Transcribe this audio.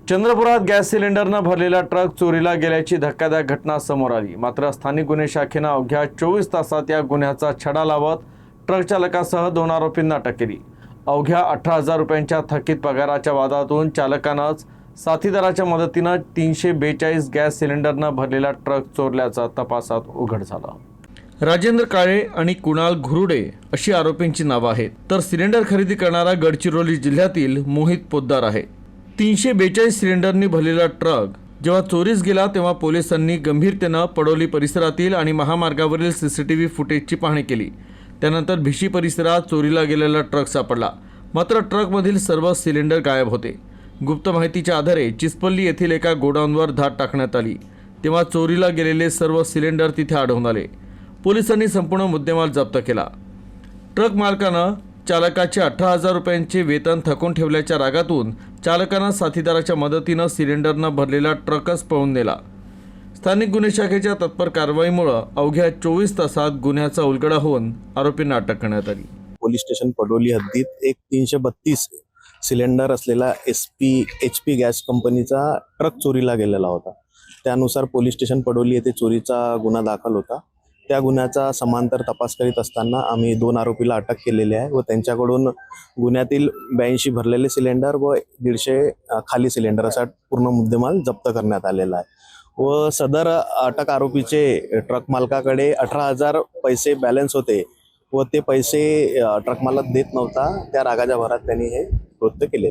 चंद्रपुरात gas सिलेंडरनं भरलेला truck चोरीला गेल्याची धक्कादायक घटना समोर आली। मात्र स्थानिक गुन्हे शाखेनं अवघ्या 24 तासात या गुन्ह्याचा छडा लावत ट्रक चालकासह 2 आरोपींना अटक केली। अवघ्या 18,000 रुपयांच्या थकीत पगाराच्या वादातून चालकानंच साथीदाराच्या मदतीनं 342 गॅस सिलेंडरनं भरलेला ट्रक चोरल्याचं तपासात उघड झालं। राजेंद्र काळे आणि कुणाल घुरुडे अशी आरोपींची नावं आहेत, तर सिलेंडर खरेदी करणारा गडचिरोली जिल्ह्यातील मोहित पोद्दार आहे। 342 सिलेंडरनी भरलेला ट्रक जेव्हा चोरीस गेला तेव्हा पोलिसांनी गंभीरतेनं पडोली परिसरातील आणि महामार्गावरील सीसीटीव्ही फुटेजची पाहणी केली। त्यानंतर भिशी परिसरात चोरीला गेलेला ट्रक सापडला, मात्र ट्रकमधील सर्व सिलेंडर गायब होते। गुप्त माहितीच्या आधारे चिचपल्ली येथील एका गोडाऊनवर धाड टाकण्यात आली, तेव्हा चोरीला गेलेले सर्व सिलेंडर तिथे आढळून आले। पोलिसांनी संपूर्ण मुद्देमाल जप्त केला। ट्रक मालकानं चालकाचे 18,000 रुपयांचे वेतन थकून ठेवल्याच्या रागातून चालकानं साथीदाराच्या मदतीनं सिलेंडरनं भरलेला ट्रकच पळून नेला। स्थानिक गुन्हे शाखेच्या तत्पर कारवाईमुळे अवघ्या 24 तासात गुन्ह्याचा उलगडा होऊन आरोपींना अटक करण्यात आली। पोलीस स्टेशन पडोली हद्दीत एक 332 सिलेंडर असलेला HP गॅस कंपनीचा ट्रक चोरीला गेलेला होता। त्यानुसार पोलीस स्टेशन पडोली येथे चोरीचा गुन्हा दाखल होता। त्या गुन्ह्याचा समांतर तपास करीत असताना आम्ही 2 आरोपीला अटक केलेली आहे व त्यांच्याकडून गुन्ह्यातील 82 भरलेले सिलेंडर व 150 खाली सिलेंडर असा पूर्ण मुद्देमाल जप्त करण्यात आलेला आहे व सदर अटक आरोपीचे ट्रक मालकाकडे 18,000 पैसे बॅलन्स होते व ते पैसे ट्रक मालक देत नव्हता। त्या रागाच्या भरात त्यांनी हे कृत्य केले।